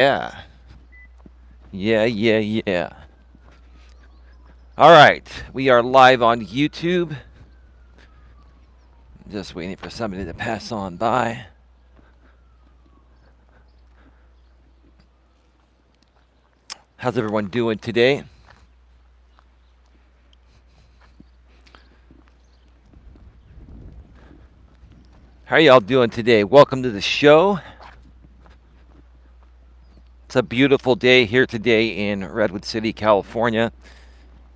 Yeah. Yeah. All right. We are live on YouTube. Just waiting for somebody to pass on by. How's everyone doing today? How are y'all doing today? Welcome to the show. It's a beautiful day here today in Redwood City, California.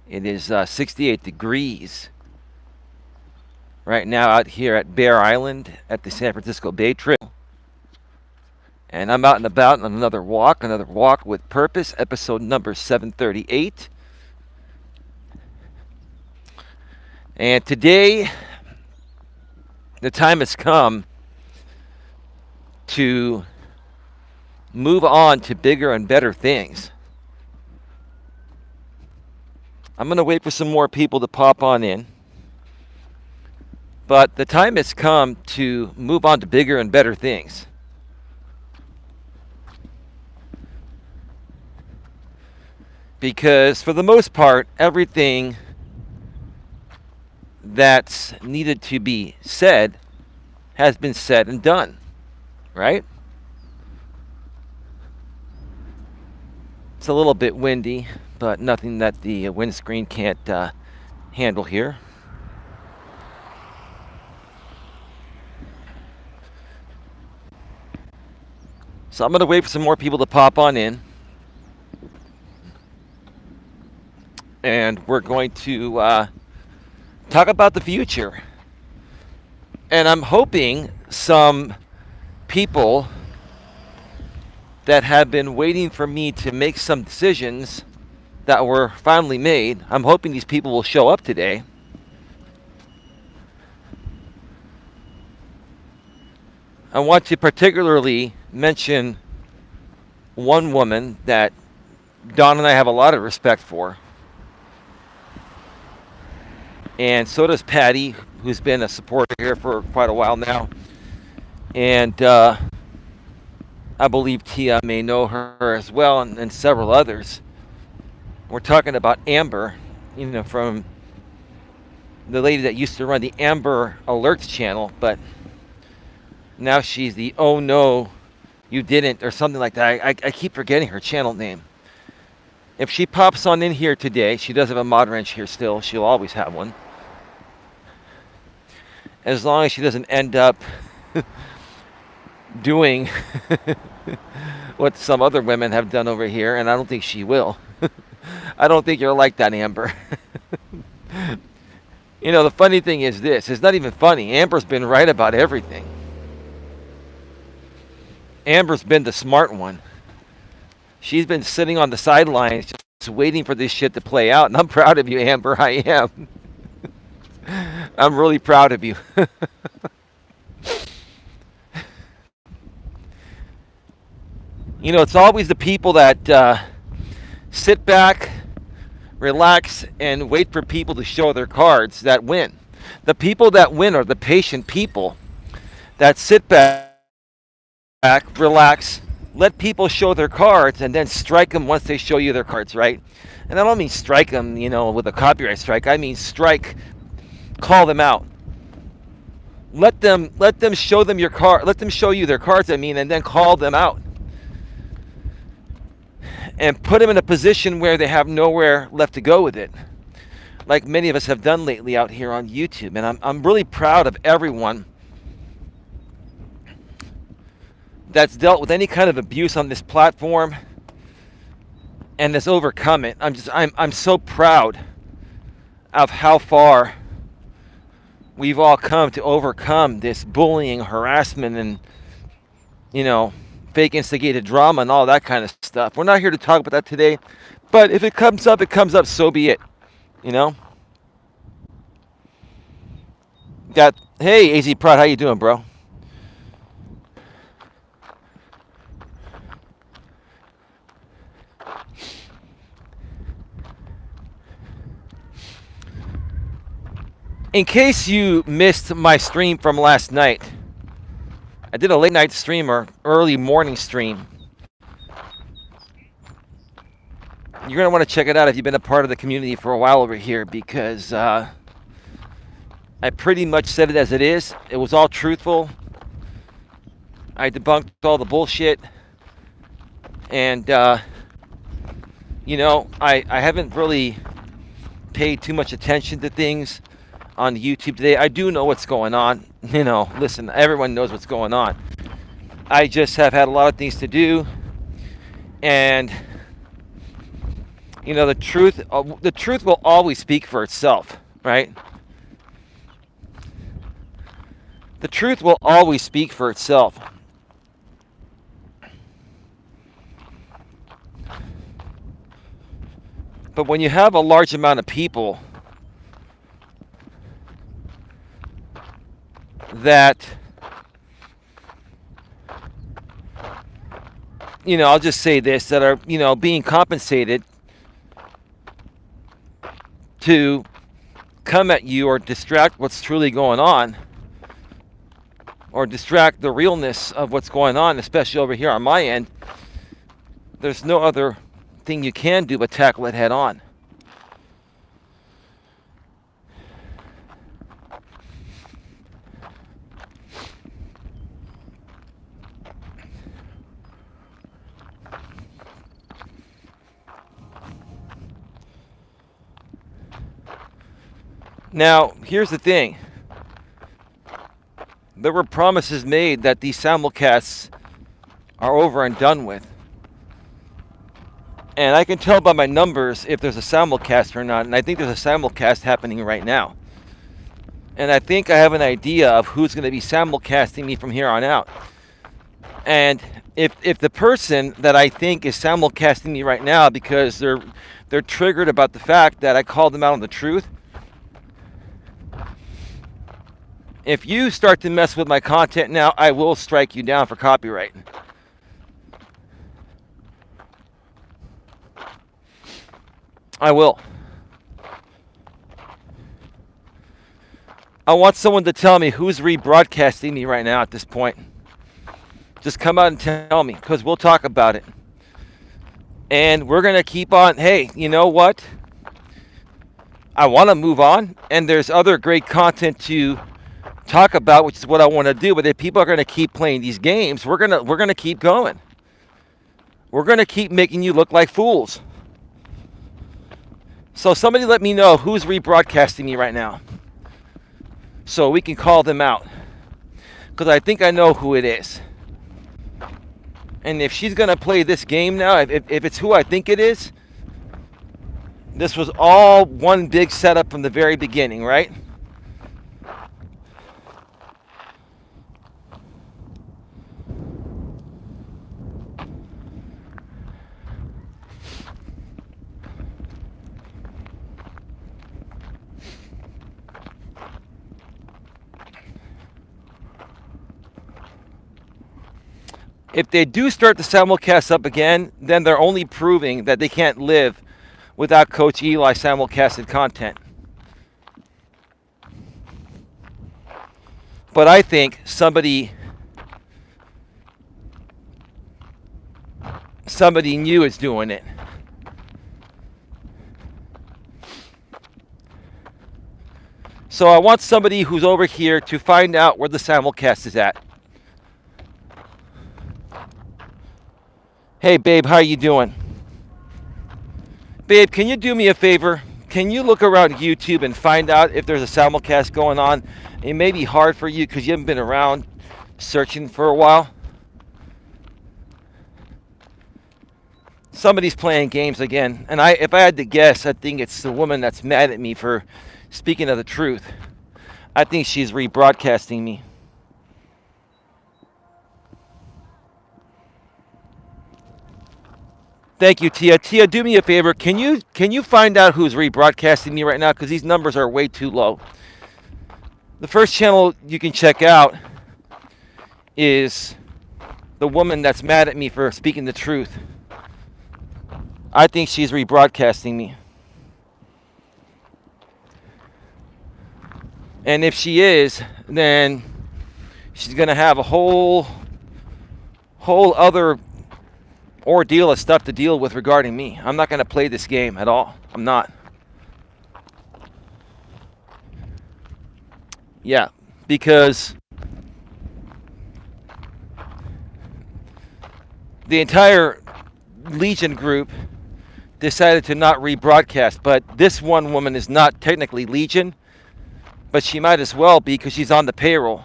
It is 68 degrees right now out here at Bear Island at the San Francisco Bay Trail. And I'm out and about on another walk with purpose, episode number 738. And today, the time has come to move on to bigger and better things. I'm going to wait for some more people to pop on in. But the time has come to move on to bigger and better things. Because for the most part, everything that's needed to be said has been said and done, right? It's a little bit windy, but nothing that the windscreen can't handle here. So I'm going to wait for some more people to pop on in. And we're going to talk about the future. And I'm hoping some people that have been waiting for me to make some decisions that were finally made, I'm hoping these people will show up today. I want to particularly mention one woman that Don and I have a lot of respect for. And so does Patty, who's been a supporter here for quite a while now. And I believe Tia may know her as well, and several others. We're talking about Amber, from the lady that used to run the Amber Alerts channel, but now she's the Oh No, You Didn't, or something like that. I keep forgetting her channel name. If she pops on in here today, she does have a mod wrench here still. She'll always have one. As long as she doesn't end up doing what some other women have done over here, and I don't think she will. I don't think you're like that, Amber. The funny thing is this. It's not even funny. Amber's been right about everything. Amber's been the smart one. She's been sitting on the sidelines just waiting for this shit to play out, and I'm proud of you, Amber. I am. I'm really proud of you. It's always the people that sit back, relax, and wait for people to show their cards that win. The people that win are the patient people that sit back, relax, let people show their cards, and then strike them once they show you their cards, right? And I don't mean strike them, with a copyright strike. I mean strike, call them out. Let them show them your card. Let them show you their cards, and then call them out. And put them in a position where they have nowhere left to go with it, like many of us have done lately out here on YouTube. And I'm really proud of everyone that's dealt with any kind of abuse on this platform and has overcome it. I'm so proud of how far we've all come to overcome this bullying, harassment, and fake instigated drama and all that kind of stuff. We're not here to talk about that today, but if it comes up, so be it. Hey, AZ Prod, how you doing, bro? In case you missed my stream from last night, I did a late night stream or early morning stream You're going to want to check it out if you've been a part of the community for a while over here, because I pretty much said it as it is. It was all truthful. I debunked all the bullshit. And, you know, I haven't really paid too much attention to things on YouTube today. I do know what's going on. You know, listen, everyone knows what's going on. I just have had a lot of things to do. And, you know, the truth will always speak for itself, right? The truth will always speak for itself. But when you have a large amount of people that, you know, I'll just say this, that are, you know, being compensated to come at you or distract what's truly going on, or distract the realness of what's going on, especially over here on my end, there's no other thing you can do but tackle it head on. Now, here's the thing. There were promises made that these simulcasts are over and done with. And I can tell by my numbers if there's a simulcast or not. And I think there's a simulcast happening right now. And I think I have an idea of who's going to be simulcasting me from here on out. And if the person that I think is simulcasting me right now because they're triggered about the fact that I called them out on the truth, if you start to mess with my content now, I will strike you down for copyright. I will. I want someone to tell me who's rebroadcasting me right now at this point. Just come out and tell me, because we'll talk about it. And we're going to keep on. Hey, you know what? I want to move on, and there's other great content to talk about, which is what I want to do. But if people are going to keep playing these games, we're gonna keep going. We're going to keep making you look like fools. So somebody let me know who's rebroadcasting me right now, so we can call them out, because I think I know who it is. And if she's going to play this game now, if it's who I think it is, this was all one big setup from the very beginning, right? If they do start the simulcast up again, then they're only proving that they can't live without Coach Eli simulcasted content. But I think somebody new is doing it. So I want somebody who's over here to find out where the simulcast is at. Hey, babe, how you doing? Babe, can you do me a favor? Can you look around YouTube and find out if there's a simulcast going on? It may be hard for you because you haven't been around searching for a while. Somebody's playing games again. And if I had to guess, I think it's the woman that's mad at me for speaking of the truth. I think she's rebroadcasting me. Thank you, Tia. Tia, do me a favor. Can you find out who's rebroadcasting me right now? Because these numbers are way too low. The first channel you can check out is the woman that's mad at me for speaking the truth. I think she's rebroadcasting me. And if she is, then she's going to have a whole other ordeal of stuff to deal with regarding me. I'm not going to play this game at all. I'm not. Yeah, because the entire Legion group decided to not rebroadcast, but this one woman is not technically Legion, but she might as well be because she's on the payroll.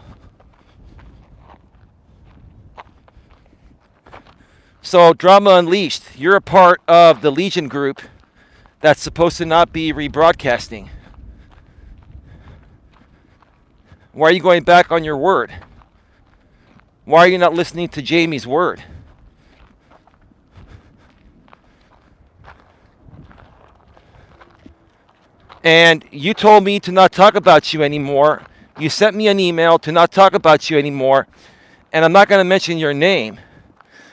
So, Drama Unleashed, you're a part of the Legion group that's supposed to not be rebroadcasting. Why are you going back on your word? Why are you not listening to Jamie's word? And you told me to not talk about you anymore. You sent me an email to not talk about you anymore. And I'm not going to mention your name.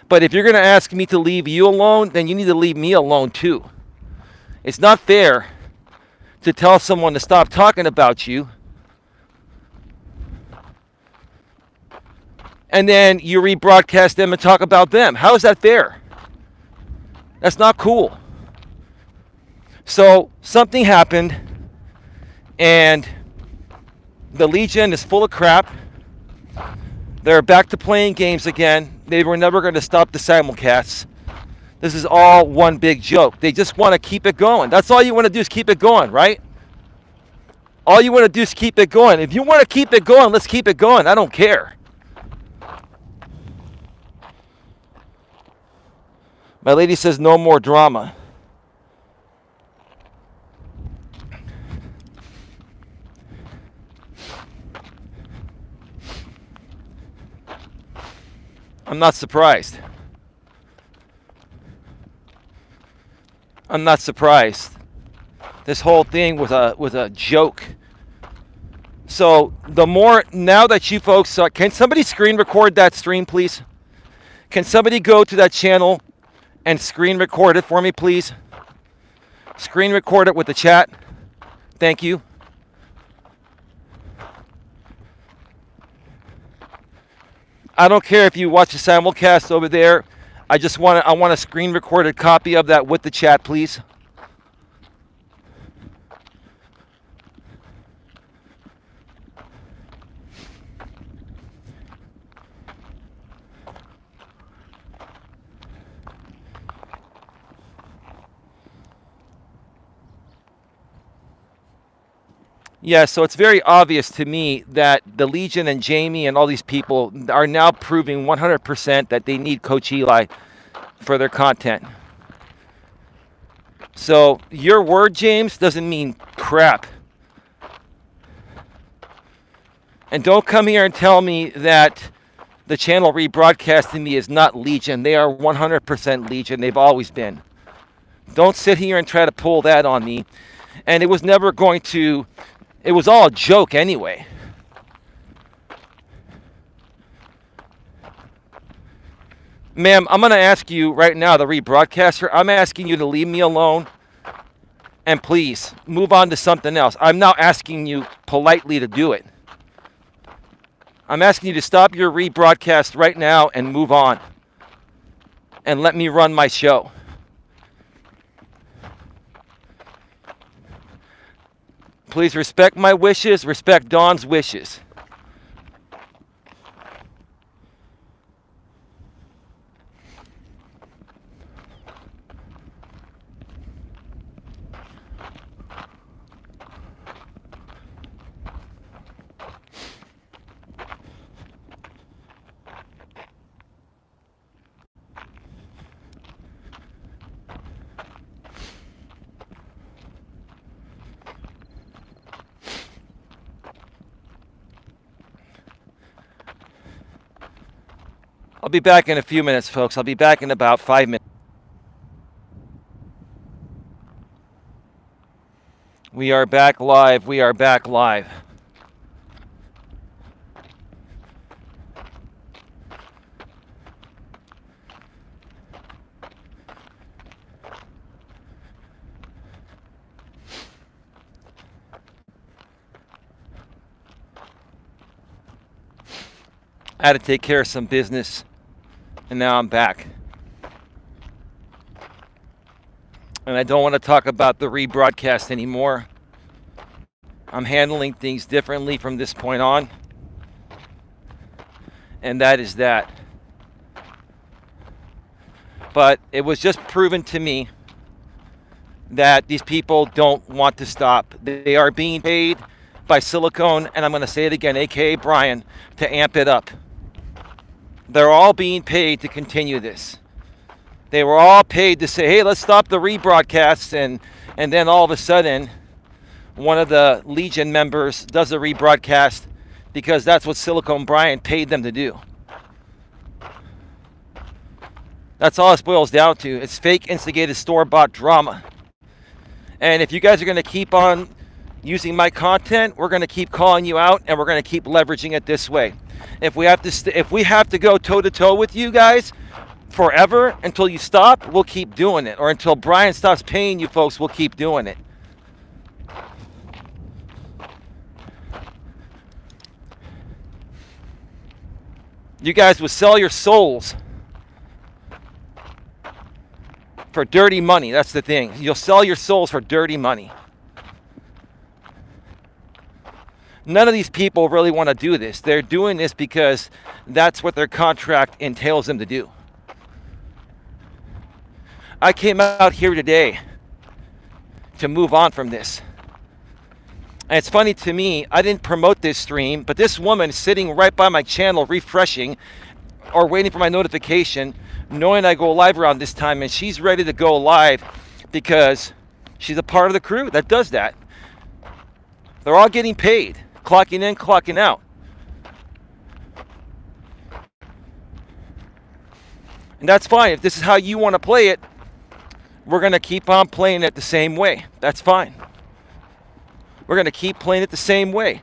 But if you're going to ask me to leave you alone, then you need to leave me alone too. It's not fair to tell someone to stop talking about you, and then you rebroadcast them and talk about them. How is that fair? That's not cool. So something happened, and the Legion is full of crap. They're back to playing games again. They were never going to stop the simulcasts. This is all one big joke. They just want to keep it going. That's all you want to do is keep it going, right? All you want to do is keep it going. If you want to keep it going, let's keep it going. I don't care. My lady says no more drama. I'm not surprised. I'm not surprised. This whole thing was a joke. So the more, now that you folks, can somebody screen record that stream, please? Can somebody go to that channel and screen record it for me, please? Screen record it with the chat. Thank you. I don't care if you watch the simulcast over there. I want a screen recorded copy of that with the chat, please. Yeah, so it's very obvious to me that the Legion and Jamie and all these people are now proving 100% that they need Coach Eli for their content. So your word, James, doesn't mean crap. And don't come here and tell me that the channel rebroadcasting me is not Legion. They are 100% Legion. They've always been. Don't sit here and try to pull that on me. And it was never going to... It was all a joke anyway. Ma'am, I'm going to ask you right now, the rebroadcaster, I'm asking you to leave me alone and please move on to something else. I'm now asking you politely to do it. I'm asking you to stop your rebroadcast right now and move on and let me run my show. Please respect my wishes, respect Dawn's wishes. I'll be back in a few minutes, folks. I'll be back in about 5 minutes. We are back live. We are back live. I had to take care of some business, and now I'm back. And I don't want to talk about the rebroadcast anymore. I'm handling things differently from this point on. And that is that. But it was just proven to me that these people don't want to stop. They are being paid by Silicone, and I'm going to say it again, aka Brian, to amp it up. They're all being paid to continue this. They were all paid to say, hey, let's stop the rebroadcasts, and then all of a sudden, one of the Legion members does a rebroadcast because that's what Silicone Brian paid them to do. That's all it boils down to. It's fake, instigated, store-bought drama. And if you guys are going to keep on using my content, we're going to keep calling you out, and we're going to keep leveraging it this way. If we have to go toe-to-toe with you guys forever until you stop, we'll keep doing it. Or until Brian stops paying you folks, we'll keep doing it. You guys would sell your souls for dirty money. That's the thing. You'll sell your souls for dirty money. None of these people really want to do this. They're doing this because that's what their contract entails them to do. I came out here today to move on from this. And it's funny to me, I didn't promote this stream, but this woman sitting right by my channel refreshing or waiting for my notification, knowing I go live around this time, and she's ready to go live because she's a part of the crew that does that. They're all getting paid, clocking in, clocking out. And that's fine. If this is how you want to play it, we're going to keep on playing it the same way. That's fine. We're going to keep playing it the same way.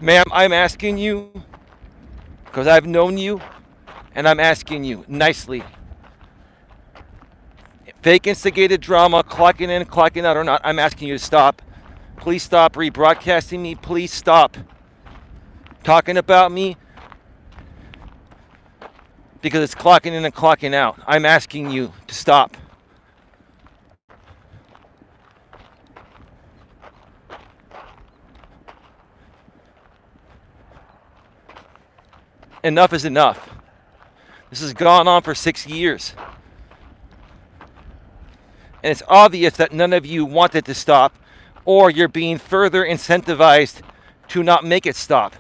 Ma'am, I'm asking you, because I've known you, and I'm asking you nicely. Fake instigated drama, clocking in, clocking out or not, I'm asking you to stop. Please stop rebroadcasting me. Please stop talking about me because it's clocking in and clocking out. I'm asking you to stop. Enough is enough. This has gone on for 6 years. And it's obvious that none of you want it to stop, or you're being further incentivized to not make it stop.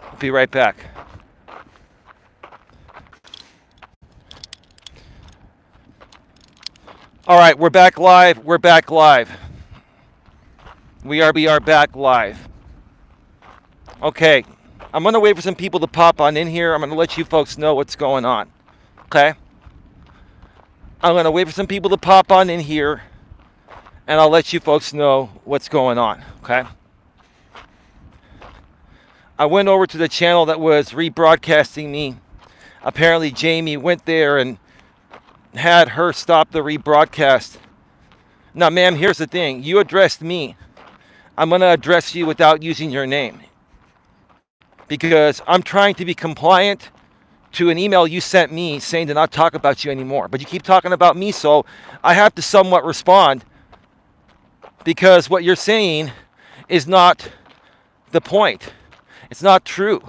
I'll be right back. All right, we're back live. We're back live. We are back live. Okay, I'm going to wait for some people to pop on in here. I'm going to let you folks know what's going on. Okay? I'm going to wait for some people to pop on in here, and I'll let you folks know what's going on. Okay? I went over to the channel that was rebroadcasting me. Apparently, Jamie went there and had her stop the rebroadcast. Now, ma'am, here's the thing. You addressed me. I'm going to address you without using your name because I'm trying to be compliant to an email you sent me saying to not talk about you anymore. But you keep talking about me, so I have to somewhat respond because what you're saying is not the point. It's not true.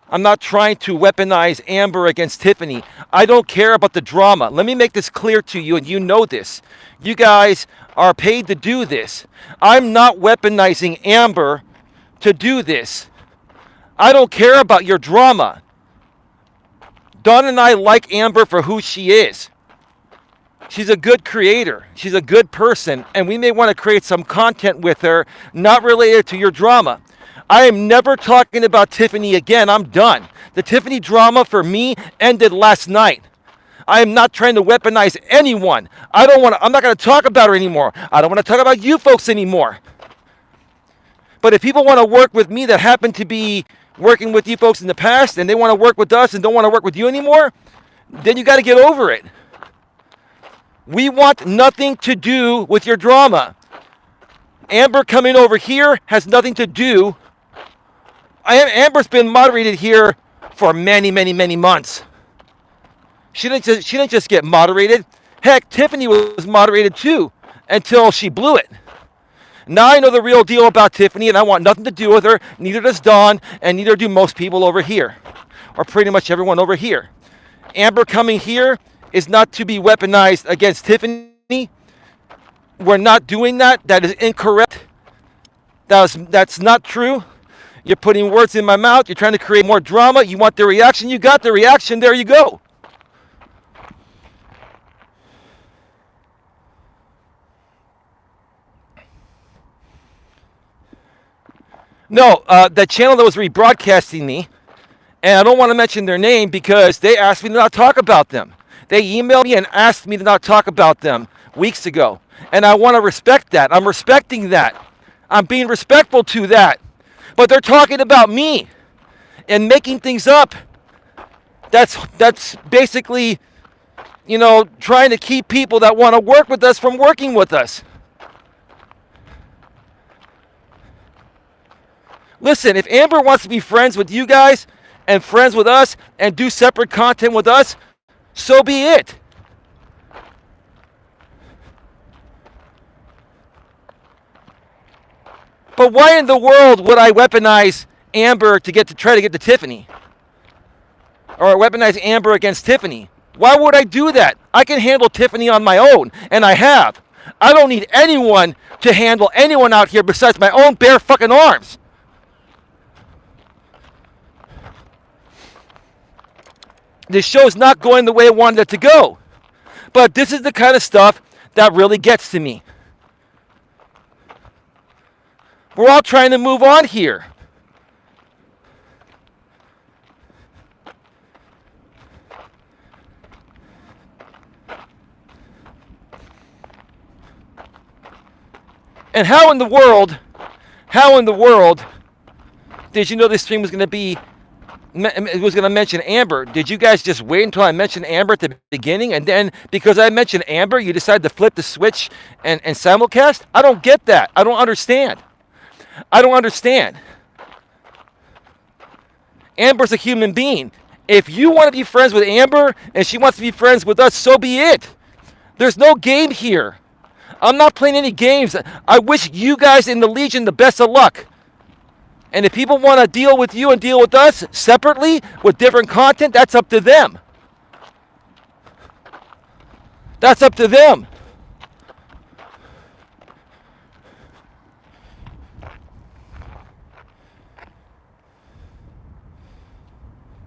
I'm not trying to weaponize Amber against Tiffany. I don't care about the drama. Let me make this clear to you, and you know this. You guys are paid to do this. I'm not weaponizing Amber to do this. I don't care about your drama. Dawn and I like Amber for who she is. She's a good creator. She's a good person, and we may want to create some content with her, not related to your drama. I am never talking about Tiffany again. I'm done. The Tiffany drama for me ended last night. I am not trying to weaponize anyone. I'm not going to talk about her anymore. I don't want to talk about you folks anymore. But if people want to work with me that happen to be working with you folks in the past and they want to work with us and don't want to work with you anymore, then you got to get over it. We want nothing to do with your drama. Amber coming over here has nothing to do. Amber's been moderated here for many, many, many months. She didn't just get moderated. Heck, Tiffany was moderated too until she blew it. Now I know the real deal about Tiffany, and I want nothing to do with her. Neither does Dawn, and neither do most people over here, or pretty much everyone over here. Amber coming here is not to be weaponized against Tiffany. We're not doing that. That is incorrect. That's not true. You're putting words in my mouth. You're trying to create more drama. You want the reaction. You got the reaction. There you go. No, the channel that was rebroadcasting me, and I don't want to mention their name because they asked me to not talk about them. They emailed me and asked me to not talk about them weeks ago. And I want to respect that. I'm respecting that. I'm being respectful to that. But they're talking about me and making things up. That's basically, trying to keep people that want to work with us from working with us. Listen, if Amber wants to be friends with you guys and friends with us and do separate content with us, so be it. But why in the world would I weaponize Amber to try to get to Tiffany? Or weaponize Amber against Tiffany? Why would I do that? I can handle Tiffany on my own, and I have. I don't need anyone to handle anyone out here besides my own bare fucking arms. This show's not going the way I wanted it to go. But this is the kind of stuff that really gets to me. We're all trying to move on here. And how in the world did you know this stream was going to be, it was going to mention Amber? Did you guys just wait until I mentioned Amber at the beginning, and then because I mentioned Amber, you decided to flip the switch and simulcast? I don't get that. I don't understand. Amber's a human being. If you want to be friends with Amber and she wants to be friends with us, so be it. There's no game here. I'm not playing any games. I wish you guys in the Legion the best of luck. And if people want to deal with you and deal with us separately with different content, that's up to them. That's up to them.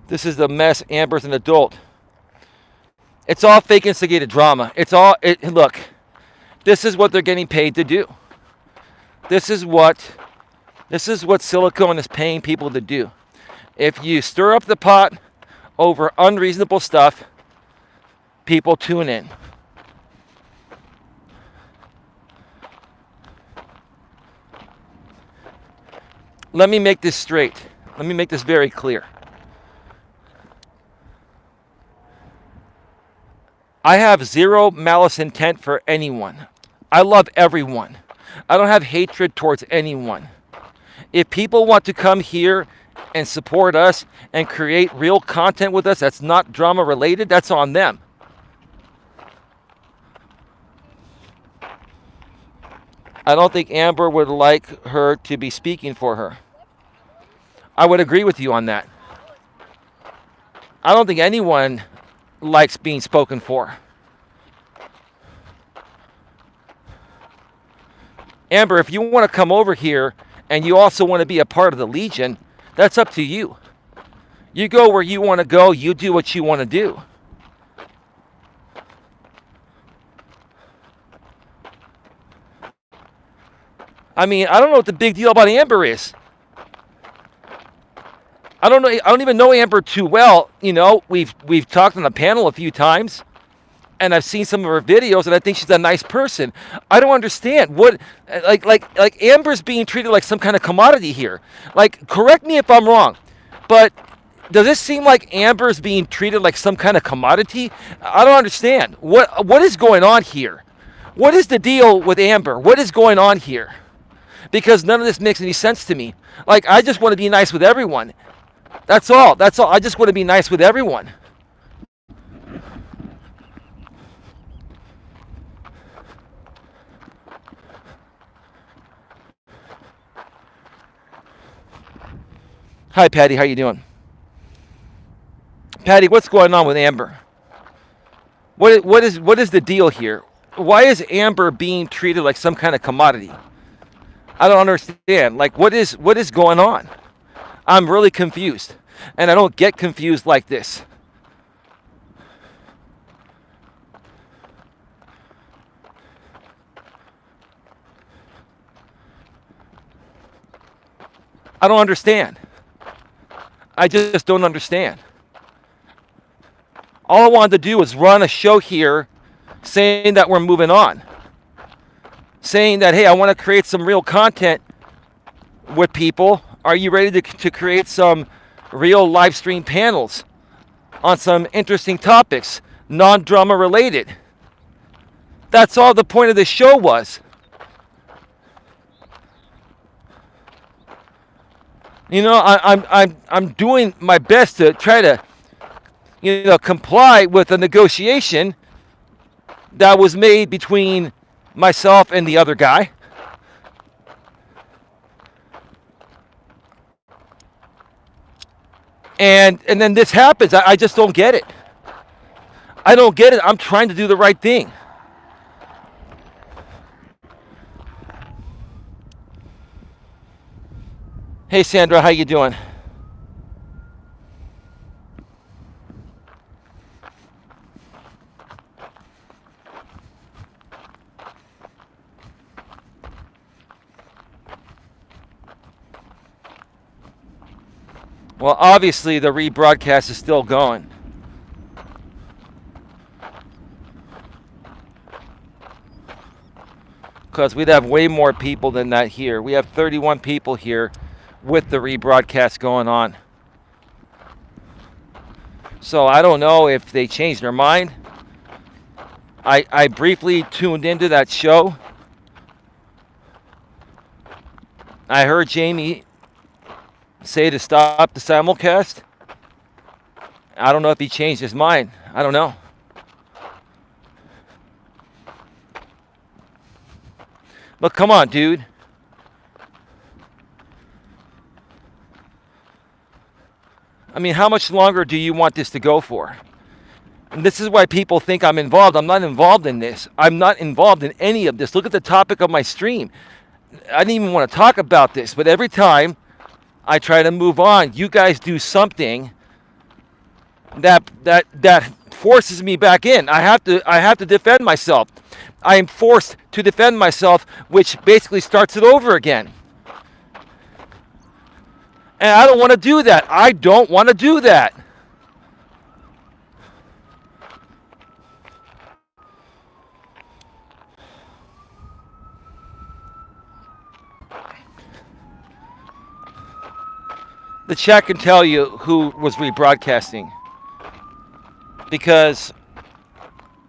This is the mess. Amber's an adult. It's all fake instigated drama. Look, this is what they're getting paid to do. This is what Silicone is paying people to do. If you stir up the pot over unreasonable stuff, people tune in. Let me make this straight. Let me make this very clear. I have zero malice intent for anyone. I love everyone. I don't have hatred towards anyone. If people want to come here and support us and create real content with us that's not drama related, that's on them. I don't think Amber would like her to be speaking for her. I would agree with you on that. I don't think anyone likes being spoken for. Amber, if you want to come over here and you also want to be a part of the Legion, that's up to you. You go where you want to go. You do what you want to do. I mean, I don't know what the big deal about Amber is. I don't know. I don't even know Amber too well. We've talked on the panel a few times, and I've seen some of her videos, and I think she's a nice person. I don't understand what, like Amber's being treated like some kind of commodity here. Like, correct me if I'm wrong, but does this seem like Amber's being treated like some kind of commodity? I don't understand. What is going on here? What is the deal with Amber? What is going on here? Because none of this makes any sense to me. Like, I just want to be nice with everyone. That's all. That's all. I just want to be nice with everyone. Hi, Patty. How you doing? Patty, what's going on with Amber? What is the deal here? Why is Amber being treated like some kind of commodity? I don't understand. Like, what is going on? I'm really confused, and I don't get confused like this. I don't understand. I just don't understand. All I wanted to do was run a show here saying that we're moving on. Saying that, hey, I want to create some real content with people. Are you ready to create some real live stream panels on some interesting topics, non-drama related? That's all the point of this show was. I'm doing my best to try to, comply with a negotiation that was made between myself and the other guy. And then this happens. I just don't get it. I don't get it. I'm trying to do the right thing. Hey, Sandra, how you doing? Well, obviously the rebroadcast is still going. Because we'd have way more people than that here. We have 31 people here with the rebroadcast going on. So I don't know if they changed their mind. I briefly tuned into that show. I heard Jamie say to stop the simulcast. I don't know if he changed his mind. I don't know. But come on, dude. I mean, how much longer do you want this to go for? And this is why people think I'm involved. I'm not involved in this. I'm not involved in any of this. Look at the topic of my stream. I didn't even want to talk about this, but every time I try to move on, you guys do something that forces me back in. I have to defend myself. I am forced to defend myself, which basically starts it over again. And I don't want to do that. I don't want to do that. The chat can tell you who was rebroadcasting, because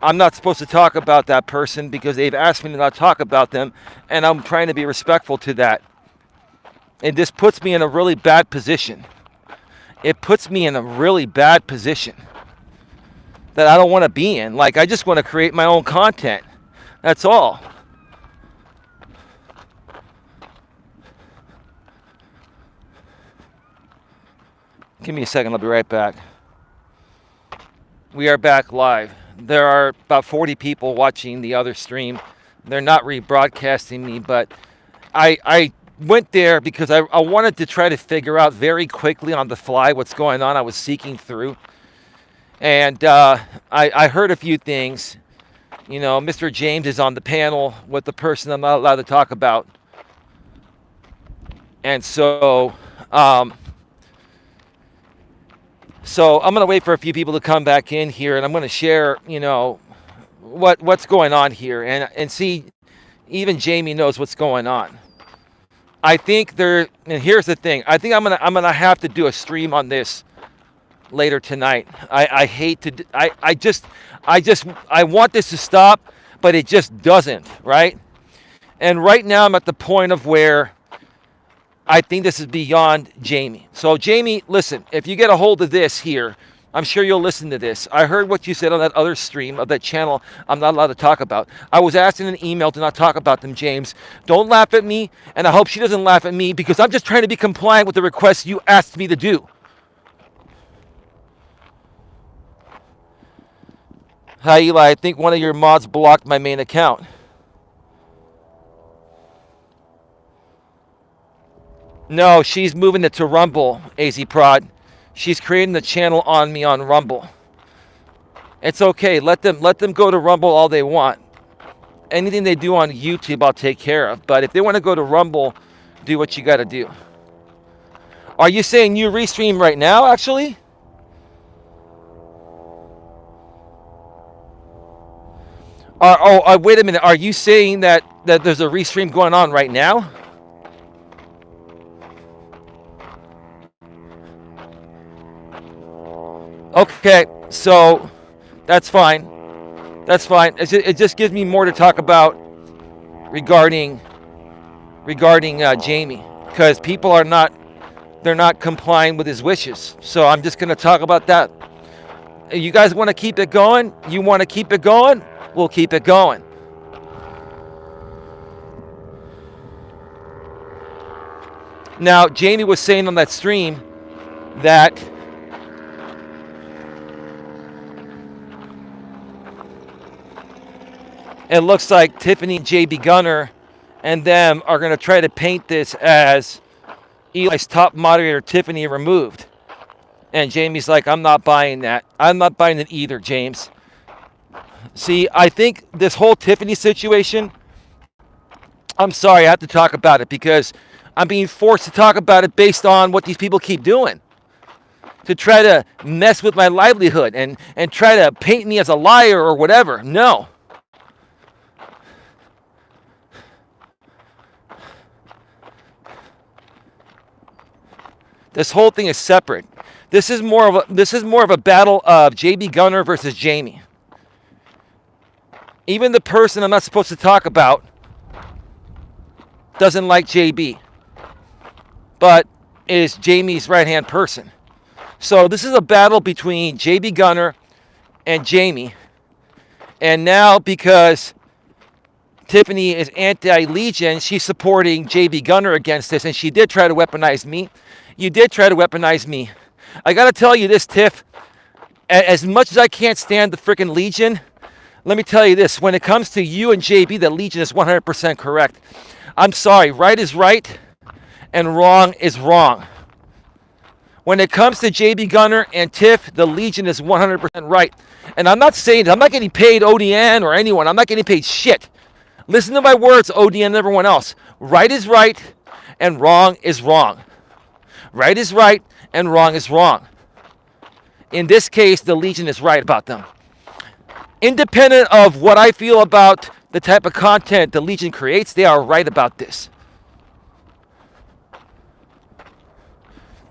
I'm not supposed to talk about that person because they've asked me to not talk about them, and I'm trying to be respectful to that. And this puts me in a really bad position. It puts me in a really bad position that I don't want to be in. Like, I just want to create my own content. That's all. Give me a second, I'll be right back. We are back live. There are about 40 people watching the other stream. They're not rebroadcasting me, but I went there because I wanted to try to figure out very quickly on the fly what's going on. I was seeking through. And I heard a few things. You know, Mr. James is on the panel with the person I'm not allowed to talk about. And so So I'm going to wait for a few people to come back in here, and I'm going to share, what's going on here, and see, even Jamie knows what's going on. I think and here's the thing. I think I'm gonna have to do a stream on this later tonight. I hate to. I want this to stop, but it just doesn't, right? And right now I'm at the point of where I think this is beyond Jamie. So Jamie, listen, if you get a hold of this here, I'm sure you'll listen to this. I heard what you said on that other stream of that channel I'm not allowed to talk about. I was asked in an email to not talk about them, James. Don't laugh at me, and I hope she doesn't laugh at me because I'm just trying to be compliant with the request you asked me to do. Hi, Eli. I think one of your mods blocked my main account. No, she's moving it to Rumble, AZ Prod. She's creating the channel on me on Rumble. It's okay. Let them go to Rumble all they want. Anything they do on YouTube, I'll take care of. But if they want to go to Rumble, do what you got to do. Are you saying you restream right now, actually? Wait a minute. Are you saying that there's a restream going on right now? Okay, so that's fine. That's fine. It just gives me more to talk about regarding Jamie, because people are not complying with his wishes. So I'm just going to talk about that. You guys want to keep it going? You want to keep it going? We'll keep it going. Now, Jamie was saying on that stream that it looks like Tiffany and JB Gunner and them are going to try to paint this as Eli's top moderator, Tiffany, removed. And Jamie's like, I'm not buying that. I'm not buying it either, James. See, I think this whole Tiffany situation, I'm sorry, I have to talk about it because I'm being forced to talk about it based on what these people keep doing. To try to mess with my livelihood and try to paint me as a liar or whatever. No. This whole thing is separate. This is more of a battle of JB Gunner versus Jamie. Even the person I'm not supposed to talk about doesn't like JB, but is Jamie's right-hand person. So this is a battle between JB Gunner and Jamie. And now because Tiffany is anti-Legion, she's supporting JB Gunner against this, and she did try to weaponize me. You did try to weaponize me. I got to tell you this, Tiff. As much as I can't stand the freaking Legion, let me tell you this. When it comes to you and JB, the Legion is 100% correct. I'm sorry. Right is right, and wrong is wrong. When it comes to JB Gunner and Tiff, the Legion is 100% right. And I'm not saying, I'm not getting paid ODN or anyone. I'm not getting paid shit. Listen to my words, ODN and everyone else. Right is right, and wrong is wrong. Right is right, and wrong is wrong. In this case, the Legion is right about them. Independent of what I feel about the type of content the Legion creates, they are right about this.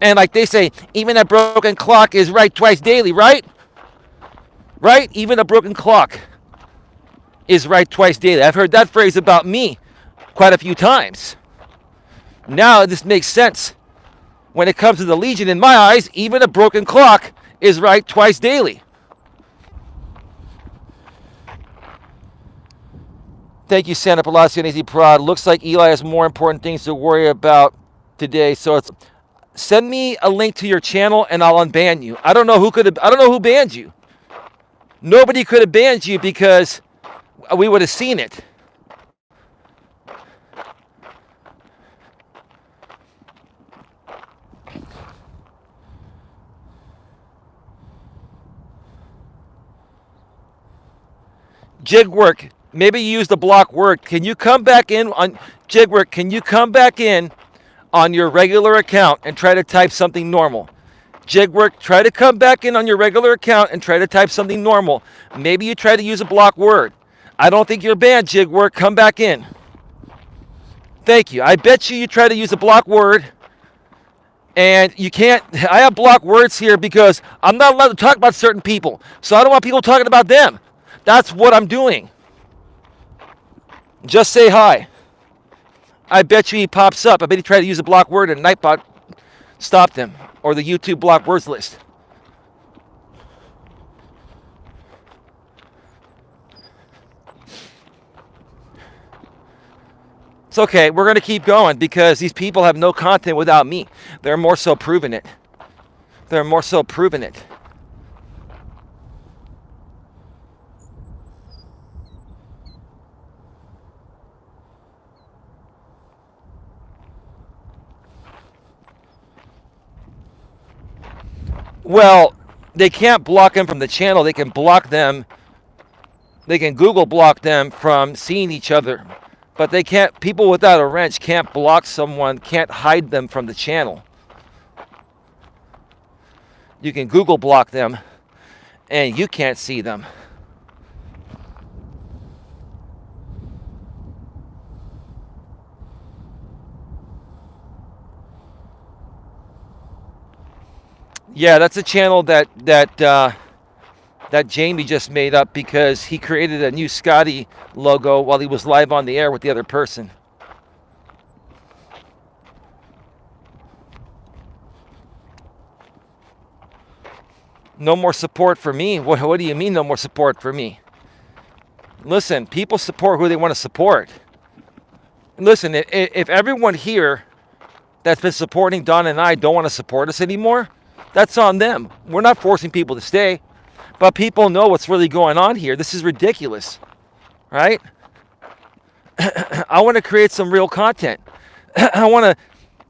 And like they say, even a broken clock is right twice daily, right? Right? Even a broken clock is right twice daily. I've heard that phrase about me quite a few times. Now this makes sense. When it comes to the Legion, in my eyes, even a broken clock is right twice daily. Thank you, Santa Palacio and AZ Prod. Looks like Eli has more important things to worry about today. So it's send me a link to your channel and I'll unban you. I don't know who banned you. Nobody could have banned you because we would have seen it. Jig work. Maybe you use the block word. Can you come back in on jig work? Can you come back in on your regular account and try to type something normal? Jigwork, try to come back in on your regular account and try to type something normal. Maybe you try to use a block word. I don't think you're banned, Jigwork. Come back in. Thank you. I bet you try to use a block word, and you can't. I have block words here because I'm not allowed to talk about certain people. So I don't want people talking about them. That's what I'm doing. Just say hi. I bet you he pops up. I bet he tried to use a block word and Nightbot stopped him. Or the YouTube block words list. It's okay. We're going to keep going because these people have no content without me. They're more so proving it. They're more so proving it. Well, they can't block them from the channel. They can block them. They can Google block them from seeing each other. But they can't, people without a wrench can't block someone, can't hide them from the channel. You can Google block them and you can't see them. Yeah, that's a channel that Jamie just made up because he created a new Scotty logo while he was live on the air with the other person. No more support for me? What do you mean no more support for me? Listen, people support who they want to support. Listen, if everyone here that's been supporting Don and I don't want to support us anymore, that's on them. We're not forcing people to stay. But people know what's really going on here. This is ridiculous, right? I want to create some real content. I want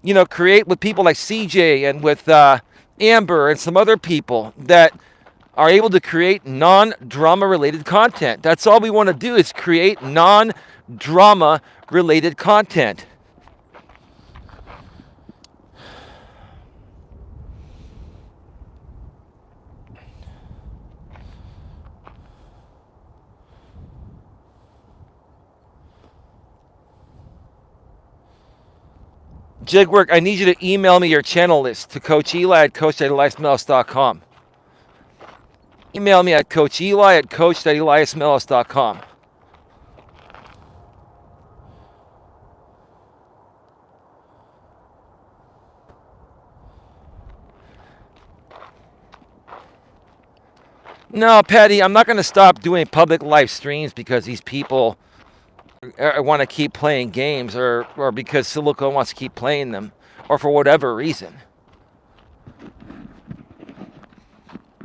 to, create with people like CJ and with Amber and some other people that are able to create non-drama related content. That's all we want to do is create non-drama related content. Jigwork, I need you to email me your channel list to Coach Eli at coach.eliasmelas.com. Email me at Coach Eli at coach.eliasmelas.com. No, Patty, I'm not going to stop doing public live streams because these people want to keep playing games or because Silicon wants to keep playing them or for whatever reason.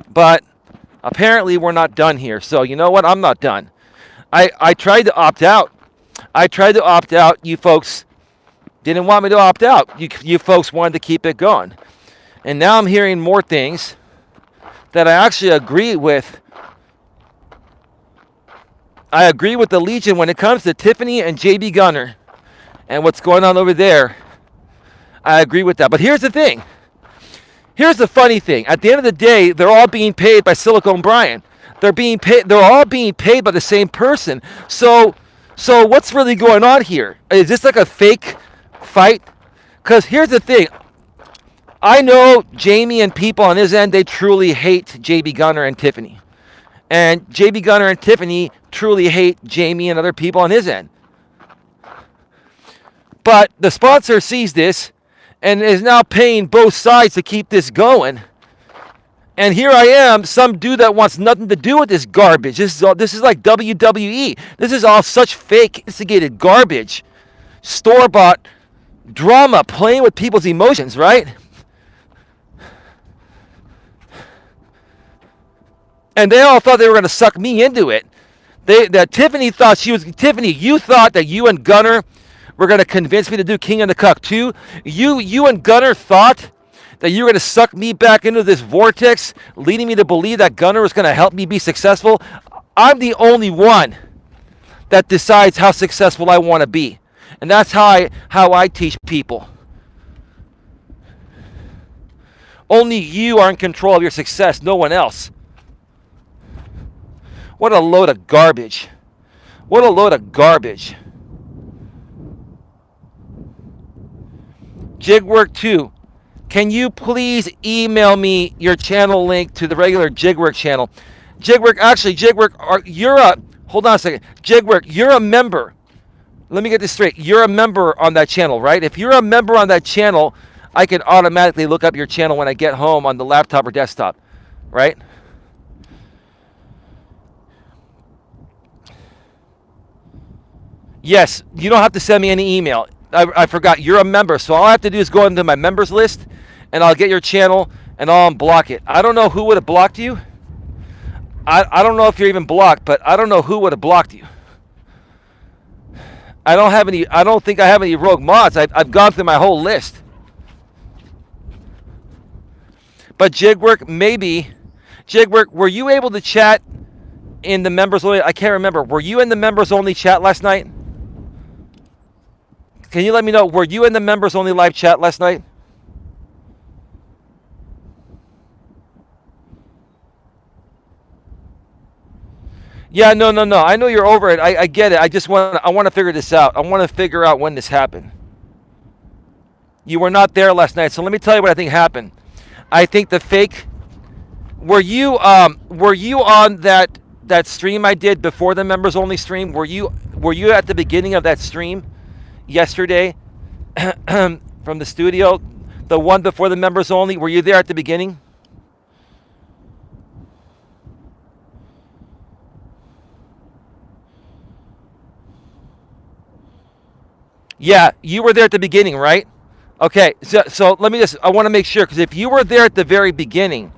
But apparently we're not done here. So you know what? I'm not done. I tried to opt out. You folks didn't want me to opt out. You folks wanted to keep it going. And now I'm hearing more things that I actually agree with. I agree with the Legion when it comes to Tiffany and JB Gunner and what's going on over there. I agree with that. But here's the thing. Here's the funny thing. At the end of the day, they're all being paid by Silicon Brian. They're all being paid by the same person. So what's really going on here? Is this like a fake fight? Because here's the thing. I know Jamie and people on his end, they truly hate JB Gunner and Tiffany. And JB Gunner and Tiffany truly hate Jamie and other people on his end. But the sponsor sees this and is now paying both sides to keep this going. And here I am, some dude that wants nothing to do with this garbage. This is like WWE. This is all such fake, instigated garbage. Store-bought drama, playing with people's emotions, right? And they all thought they were going to suck me into it. Tiffany thought you thought that you and Gunner were going to convince me to do King of the Cuck 2. You and Gunner thought that you were going to suck me back into this vortex, leading me to believe that Gunner was going to help me be successful. I'm the only one that decides how successful I want to be. And that's how I teach people. Only you are in control of your success, no one else. What a load of garbage. What a load of garbage. Jigwork 2. Can you please email me your channel link to the regular Jigwork channel? Jigwork, hold on a second. Jigwork, you're a member. Let me get this straight. You're a member on that channel, right? If you're a member on that channel, I can automatically look up your channel when I get home on the laptop or desktop, right? Yes, you don't have to send me any email. I forgot, you're a member, so all I have to do is go into my members list, and I'll get your channel, and I'll unblock it. I don't know who would have blocked you. I don't know if you're even blocked, but I don't know who would have blocked you. I don't think I have any rogue mods. I've gone through my whole list. But Jigwork, maybe. Jigwork, were you able to chat in the members only? I can't remember. Were you in the members only chat last night? Can you let me know, were you in the members only live chat last night? Yeah, no. I know you're over it. I get it. I want to figure this out. I want to figure out when this happened. You were not there last night, so let me tell you what I think happened. I think the fake. Were you on that stream I did before the members only stream? Were you at the beginning of that stream yesterday from the studio, the one before the members only? Were you there at the beginning? Yeah, you were there at the beginning, right? Okay, so I want to make sure, because if you were there at the very beginning,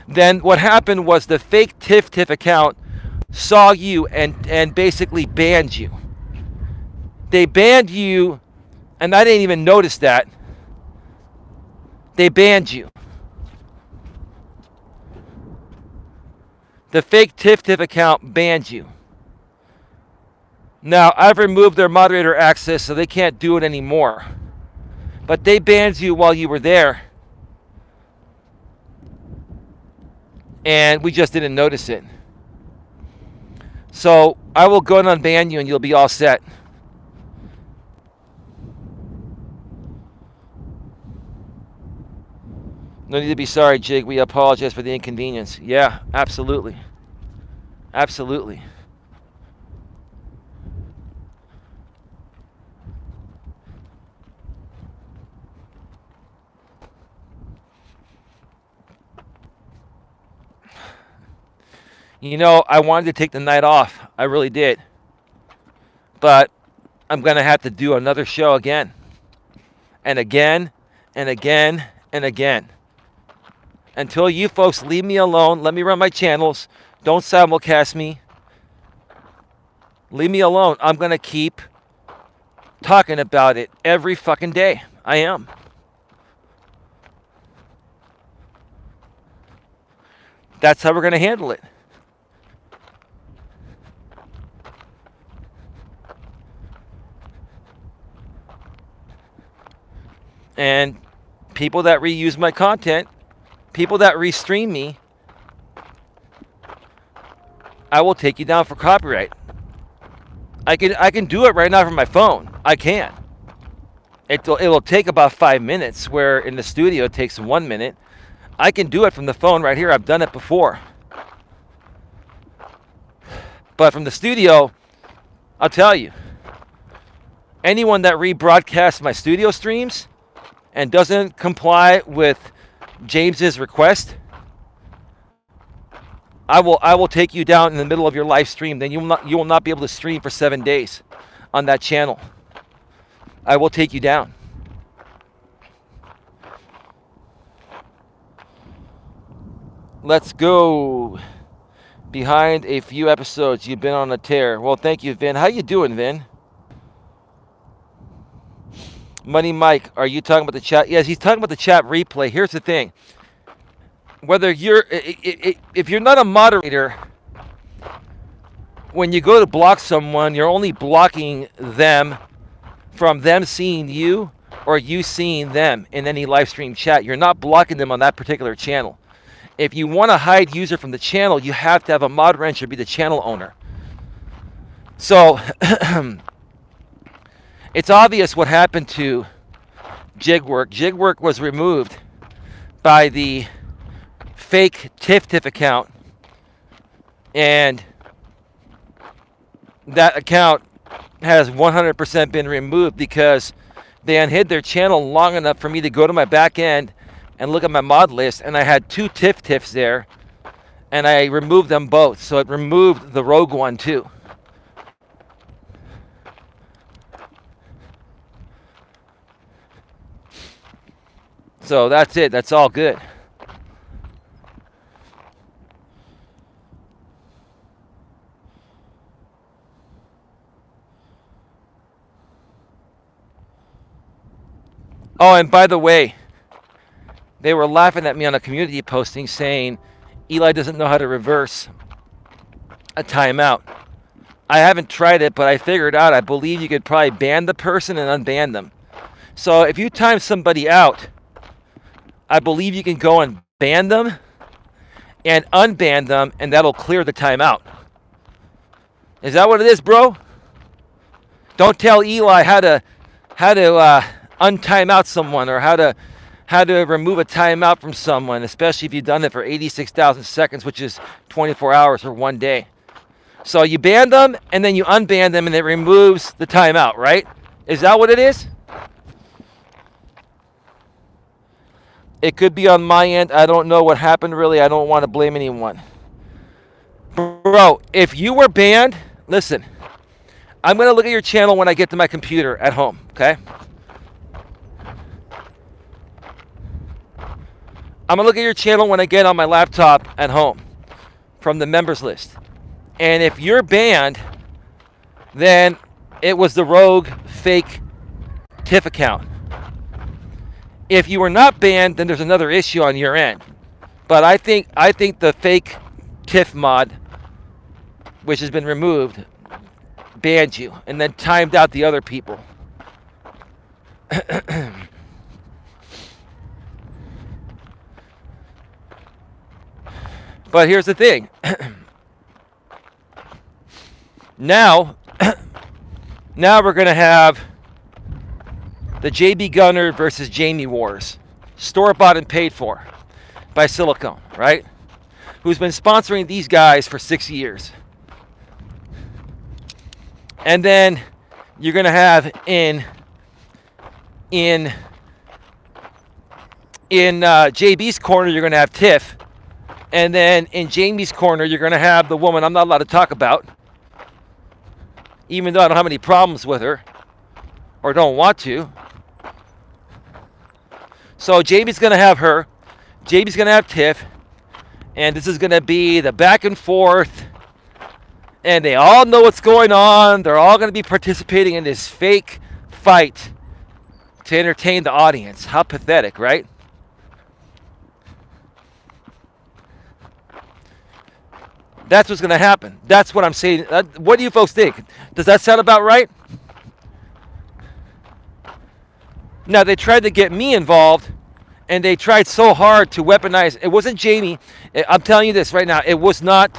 then what happened was the fake TIFF account saw you and basically banned you. They banned you, and I didn't even notice that. They banned you. The fake TIFF account banned you. Now, I've removed their moderator access, so they can't do it anymore. But they banned you while you were there. And we just didn't notice it. So I will go and unban you, and you'll be all set. No need to be sorry, Jig. We apologize for the inconvenience. Yeah, absolutely. Absolutely. You know, I wanted to take the night off. I really did. But I'm going to have to do another show again. And again, and again, and again. Until you folks leave me alone, let me run my channels. Don't simulcast me. Leave me alone. I'm going to keep talking about it every fucking day. I am. That's how we're going to handle it. And people that reuse my content, people that restream me, I will take you down for copyright. I can do it right now from my phone. I can. It'll take about 5 minutes, where in the studio it takes 1 minute. I can do it from the phone right here. I've done it before. But from the studio, I'll tell you, anyone that rebroadcasts my studio streams and doesn't comply with James's request, I will take you down in the middle of your live stream. Then you will not be able to stream for 7 days on that channel. I will take you down. Let's go. Behind a few episodes, you've been on a tear. Well, thank you, Vin. How you doing, Vin? Money Mike, are you talking about the chat? Yes, he's talking about the chat replay. Here's the thing. Whether if you're not a moderator, when you go to block someone, you're only blocking them from them seeing you or you seeing them in any live stream chat. You're not blocking them on that particular channel. If you want to hide user from the channel, you have to have a mod rancher be the channel owner. So it's obvious what happened to Jigwork. Jigwork was removed by the fake TIFF account, and that account has 100% been removed because they unhid their channel long enough for me to go to my back end and look at my mod list, and I had 2 TIFFs there, and I removed them both. So it removed the rogue one too. So that's it. That's all good. Oh, and by the way, they were laughing at me on a community posting saying Eli doesn't know how to reverse a timeout. I haven't tried it, but I figured out I believe you could probably ban the person and unban them. So if you time somebody out, I believe you can go and ban them and unban them, and that'll clear the timeout. Is that what it is, bro? Don't tell Eli how to untime out someone, or how to remove a timeout from someone, especially if you've done it for 86,000 seconds, which is 24 hours or 1 day. So you ban them, and then you unban them, and it removes the timeout, right? Is that what it is? It could be on my end. I don't know what happened, really. I don't want to blame anyone. Bro, if you were banned, listen, I'm going to look at your channel when I get to my computer at home, okay? I'm going to look at your channel when I get on my laptop at home from the members list. And if you're banned, then it was the rogue fake TIFF account. If you were not banned, then there's another issue on your end. But I think the fake TIFF mod, which has been removed, banned you and then timed out the other people. But here's the thing. Now we're going to have the JB Gunner versus Jamie Wars. Store-bought and paid for by Silicone, right? Who's been sponsoring these guys for 6 years. And then you're going to have in JB's corner, you're going to have Tiff. And then in Jamie's corner, you're going to have the woman I'm not allowed to talk about, even though I don't have any problems with her or don't want to. So JB's going to have her. JB's going to have Tiff. And this is going to be the back and forth. And they all know what's going on. They're all going to be participating in this fake fight to entertain the audience. How pathetic, right? That's what's going to happen. That's what I'm saying. What do you folks think? Does that sound about right? Now, they tried to get me involved, and they tried so hard to weaponize. It wasn't Jamie. I'm telling you this right now. It was not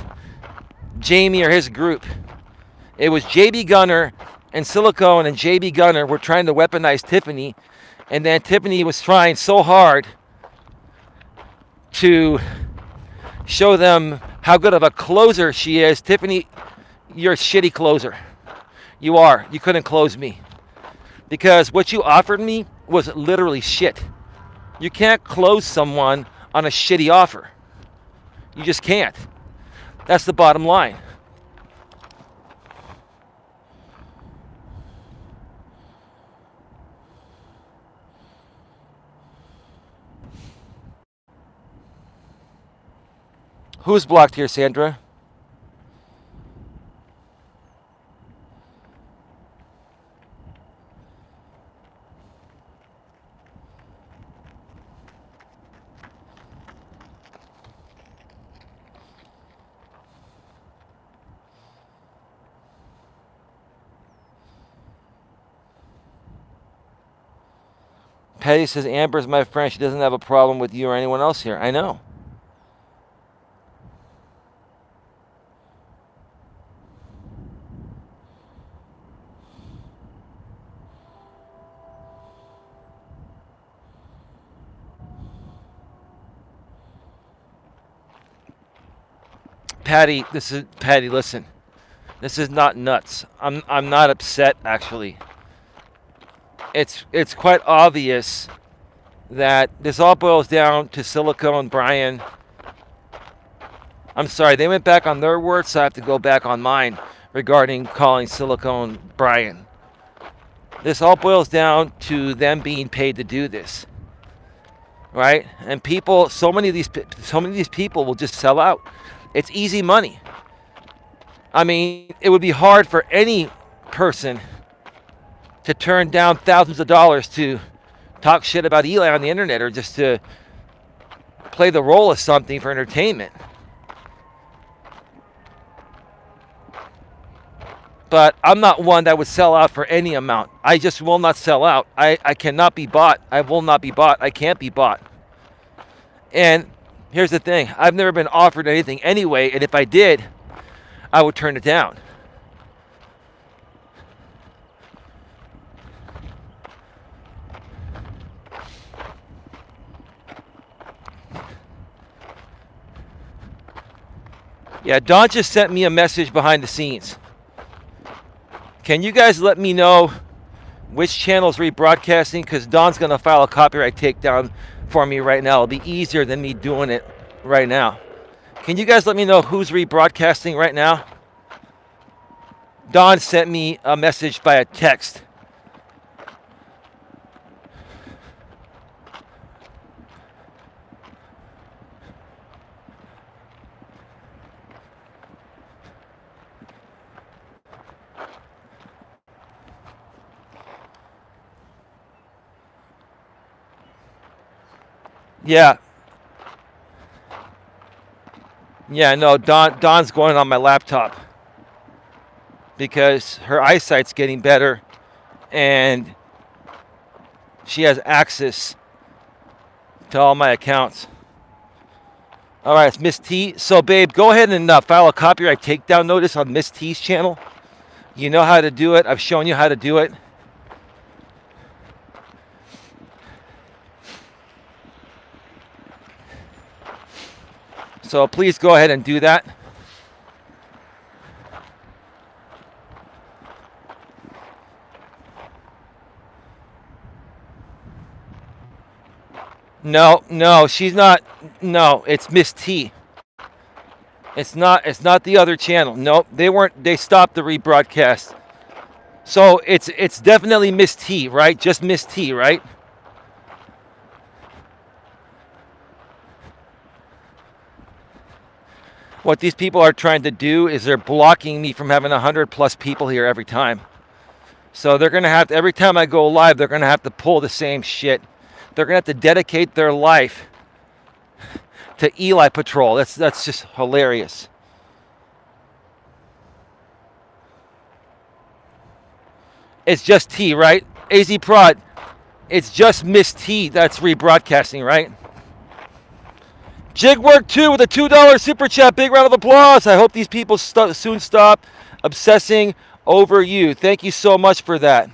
Jamie or his group. It was JB Gunner and Silicone, and JB Gunner were trying to weaponize Tiffany, and then Tiffany was trying so hard to show them how good of a closer she is. Tiffany, you're a shitty closer. You are. You couldn't close me. Because what you offered me was literally shit. You can't close someone on a shitty offer. You just can't. That's the bottom line. Who's blocked here, Sandra? Patty says, Amber's my friend. She doesn't have a problem with you or anyone else here. I know. Patty, listen. This is not nuts. I'm not upset actually. It's quite obvious that this all boils down to Silicone Brian. I'm sorry, they went back on their words, so I have to go back on mine regarding calling Silicone Brian. This all boils down to them being paid to do this, right? And people, so many of these people will just sell out. It's easy money. I mean, it would be hard for any person to turn down thousands of dollars to talk shit about Eli on the internet or just to play the role of something for entertainment. But I'm not one that would sell out for any amount. I just will not sell out. I cannot be bought. I will not be bought. I can't be bought. And here's the thing. I've never been offered anything anyway, and if I did, I would turn it down. Yeah, Don just sent me a message behind the scenes. Can you guys let me know which channel is rebroadcasting? Because Don's going to file a copyright takedown for me right now. It'll be easier than me doing it right now. Can you guys let me know who's rebroadcasting right now? Don sent me a message by a text. Yeah. Yeah, no, Don's going on my laptop because her eyesight's getting better and she has access to all my accounts. All right, it's Miss T. So, babe, go ahead and file a copyright takedown notice on Miss T's channel. You know how to do it. I've shown you how to do it. So please go ahead and do that. No, she's not. No, it's Miss T. It's not the other channel. Nope, they stopped the rebroadcast. So it's definitely Miss T, right? Just Miss T, right? What these people are trying to do is they're blocking me from having 100+ people here every time. So they're going to have to, every time I go live, they're going to have to pull the same shit. They're going to have to dedicate their life to Eli Patrol. That's just hilarious. It's just T, right? AZ Prod, it's just Miss T that's rebroadcasting, right? Jigwork 2 with a $2 super chat. Big round of applause. I hope these people soon stop obsessing over you. Thank you so much for that.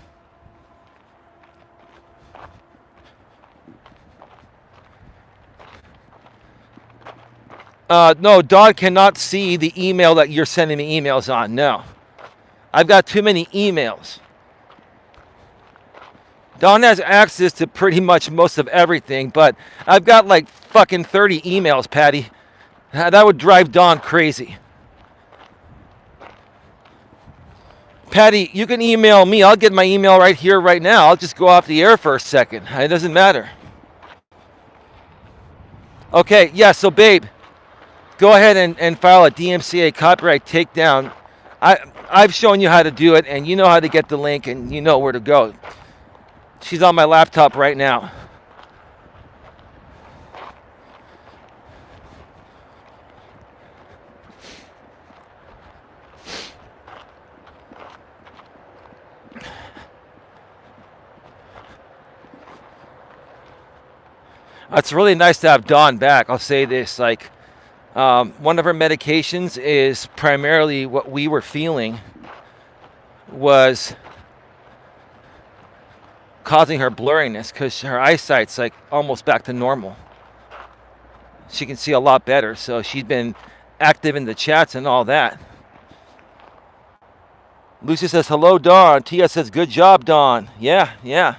No, Don cannot see the email that you're sending me emails on. No. I've got too many emails. Don has access to pretty much most of everything, but I've got like fucking 30 emails, Patty. That would drive Don crazy. Patty, you can email me. I'll get my email right here, right now. I'll just go off the air for a second. It doesn't matter. Okay, yeah, so babe, go ahead and file a DMCA copyright takedown. I've shown you how to do it, and you know how to get the link, and you know where to go. She's on my laptop right now. It's really nice to have Dawn back. I'll say this, like, one of her medications is primarily what we were feeling was causing her blurriness because her eyesight's like almost back to normal. She can see a lot better, so she's been active in the chats and all that. Lucy says, hello, Dawn. Tia says, good job, Dawn. Yeah.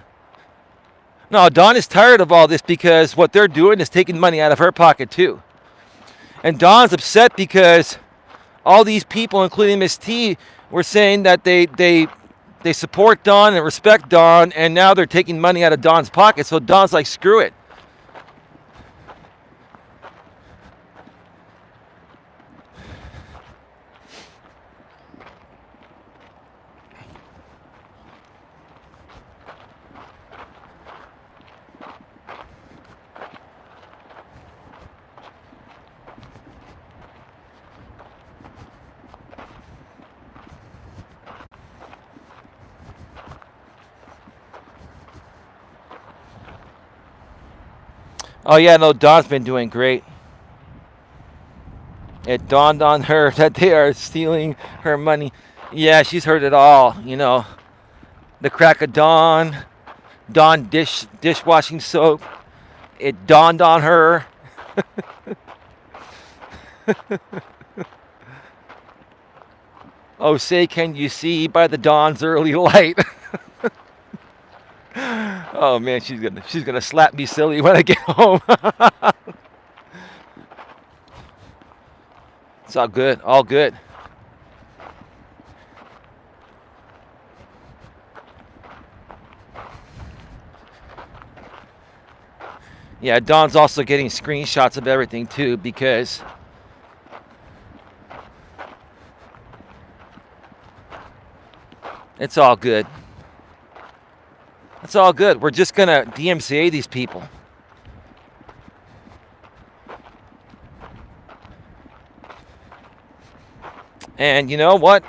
No, Dawn is tired of all this because what they're doing is taking money out of her pocket, too. And Dawn's upset because all these people, including Miss T, were saying that they support Dawn and respect Dawn, and now they're taking money out of Dawn's pocket. So Dawn's like, screw it. Oh, yeah, no, Dawn's been doing great. It dawned on her that they are stealing her money. Yeah, she's heard it all, you know. The crack of dawn, Dawn dishwashing soap. It dawned on her. Oh, say, can you see by the dawn's early light? Oh man, she's gonna slap me silly when I get home. It's all good, all good. Yeah, Dawn's also getting screenshots of everything too because it's all good. It's all good. We're just going to DMCA these people. And you know what?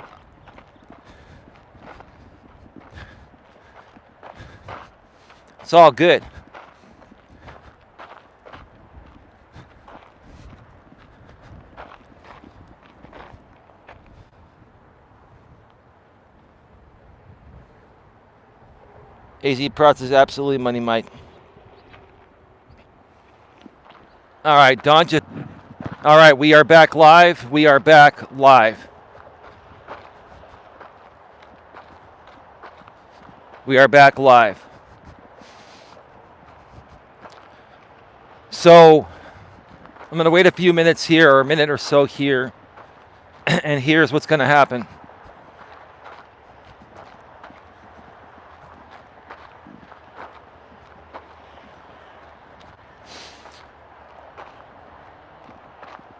It's all good. AZ Prots is absolutely money, Mike. All right, Don. All right, we are back live. We are back live. We are back live. So I'm going to wait a few minutes here, or a minute or so here, and here's what's going to happen.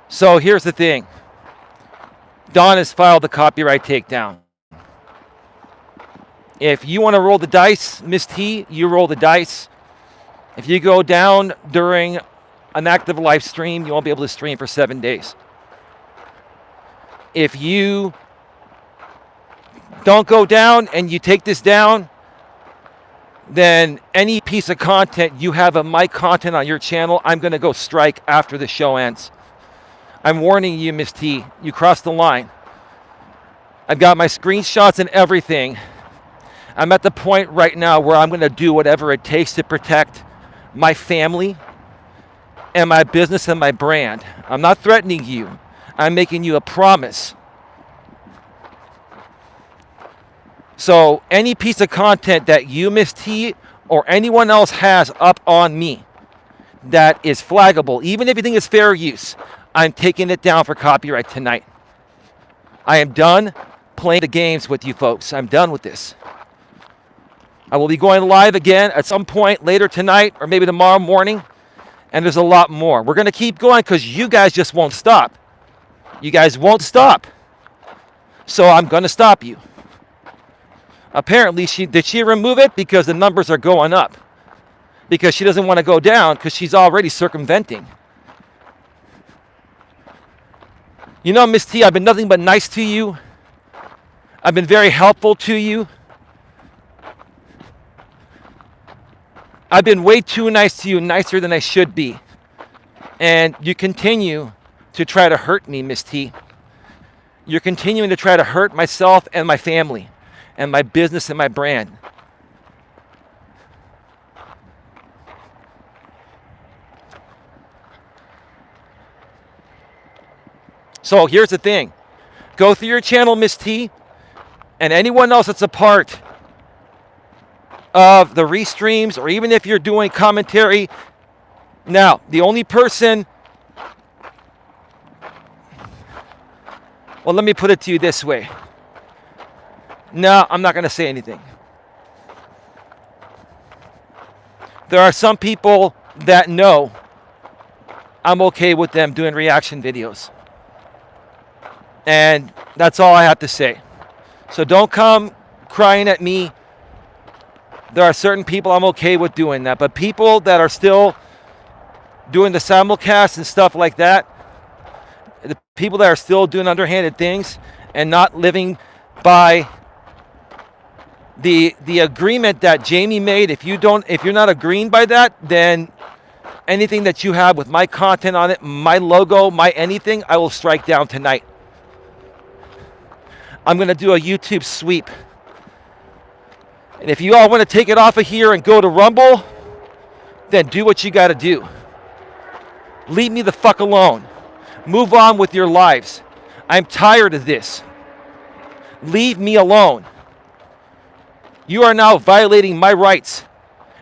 So here's the thing. Dawn has filed the copyright takedown. If you want to roll the dice, Miss T, you roll the dice. If you go down during an active live stream, you won't be able to stream for 7 days. If you don't go down and you take this down, then any piece of content you have of my content on your channel, I'm going to go strike after the show ends. I'm warning you, Miss T, you crossed the line. I've got my screenshots and everything. I'm at the point right now where I'm going to do whatever it takes to protect my family and my business and my brand. I'm not threatening you. I'm making you a promise. So any piece of content that you, Miss T, or anyone else has up on me that is flaggable, even if you think it's fair use, I'm taking it down for copyright tonight. I am done playing the games with you folks. I'm done with this. I will be going live again at some point later tonight or maybe tomorrow morning, and there's a lot more. We're going to keep going because you guys just won't stop. You guys won't stop. So I'm going to stop you. Apparently, did she remove it because the numbers are going up? Because she doesn't want to go down because she's already circumventing. You know, Miss T, I've been nothing but nice to you. I've been very helpful to you. I've been way too nice to you, nicer than I should be. And you continue to try to hurt me, Miss T. You're continuing to try to hurt myself and my family and my business and my brand. So here's the thing. Go through your channel, Miss T, and anyone else that's a part of the restreams, or even if you're doing commentary. Now, the only person, well, let me put it to you this way. No, I'm not going to say anything. There are some people that know I'm okay with them doing reaction videos. And that's all I have to say. So don't come crying at me. There are certain people I'm okay with doing that. But people that are still doing the simulcast and stuff like that, the people that are still doing underhanded things and not living by the agreement that Jamie made, if you're not agreeing by that, then anything that you have with my content on it, my logo, my anything, I will strike down tonight. I'm going to do a YouTube sweep. And if you all want to take it off of here and go to Rumble, then do what you got to do. Leave me the fuck alone. Move on with your lives. I'm tired of this. Leave me alone. You are now violating my rights,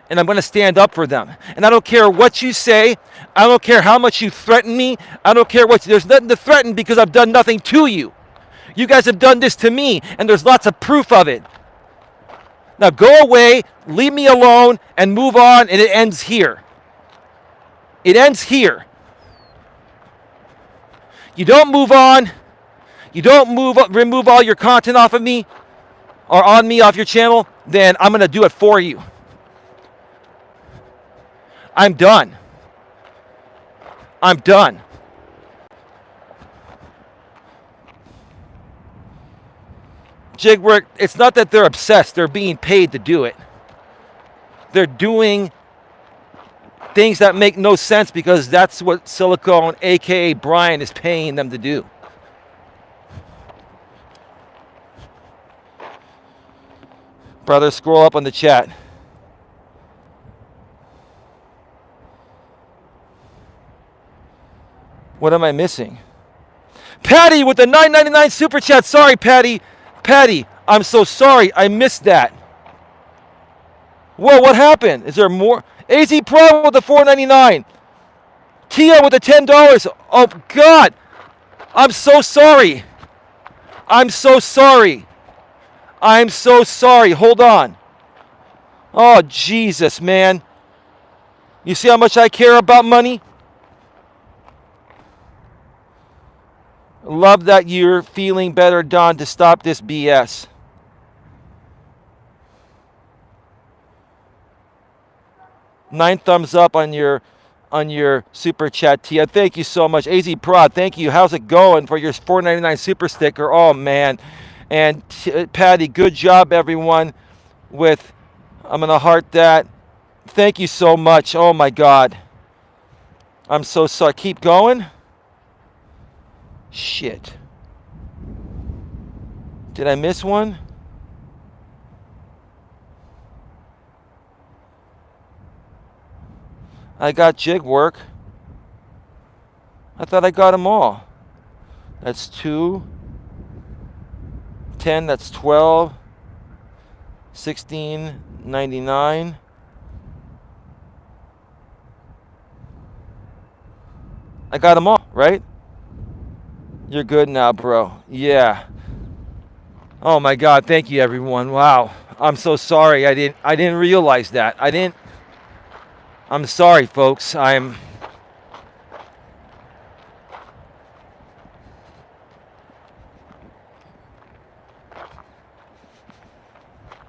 and I'm going to stand up for them. And I don't care what you say. I don't care how much you threaten me. I don't care what. There's nothing to threaten because I've done nothing to you. You guys have done this to me, and there's lots of proof of it. Now go away, leave me alone, and move on, and it ends here. It ends here. You don't move on. You don't remove all your content off of me or on me off your channel, then I'm going to do it for you. I'm done. I'm done. Jigwork, it's not that they're obsessed. They're being paid to do it. They're doing things that make no sense because that's what Silicone, a.k.a. Brian, is paying them to do. Brother, scroll up on the chat. What am I missing? Patty with the $9.99 super chat. Sorry, Patty. Patty, I'm so sorry. I missed that. Whoa, what happened? Is there more? AZ Pro with the $4.99. Tia with the $10. Oh, God. I'm so sorry. I'm so sorry. I'm so sorry. Hold on. Oh, Jesus, man. You see how much I care about money? Love that you're feeling better, Don, to stop this BS. Nine thumbs up on your super chat, Tia. Thank you so much. AZ Prod, thank you. How's it going for your $4.99 super sticker? Oh, man. And Patty, good job, everyone. I'm going to heart that. Thank you so much. Oh, my God. I'm so sorry. Keep going. Shit. Did I miss one? I got jig work. I thought I got them all. That's 2, 10, that's 12, 16.99. I got them all, right? You're good now, bro. Yeah. Oh my God, thank you everyone. Wow. I'm so sorry. I didn't realize that. I'm sorry, folks. I'm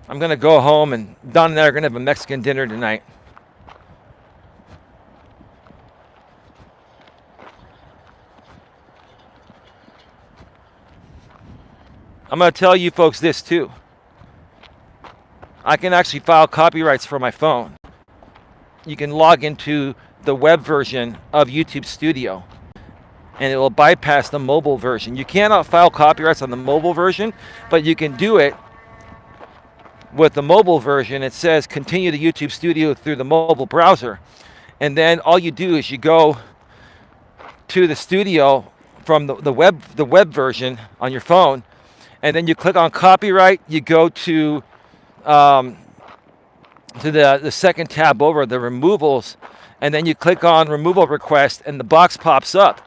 going to go home, and Don and I are going to have a Mexican dinner tonight. I'm going to tell you folks this too. I can actually file copyrights for my phone. you can log into the web version of YouTube Studio, and it will bypass the mobile version. You cannot file copyrights on the mobile version, but you can do it with the mobile version. It says continue to YouTube Studio through the mobile browser. And then all you do is you go to the studio from the web version on your phone, and then you click on copyright. You go to the second tab over, the removals, and then you click on removal request, and the box pops up.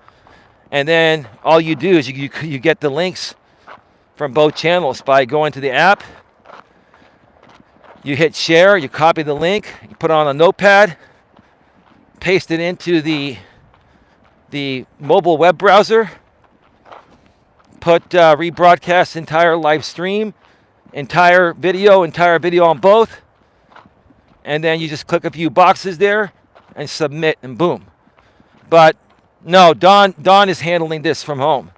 And then all you do is you get the links from both channels by going to the app. You hit share, you copy the link, you put it on a notepad, paste it into the mobile web browser, put rebroadcast entire live stream, entire video on both, and then you just click a few boxes there and submit, and boom. But no, Dawn is handling this from home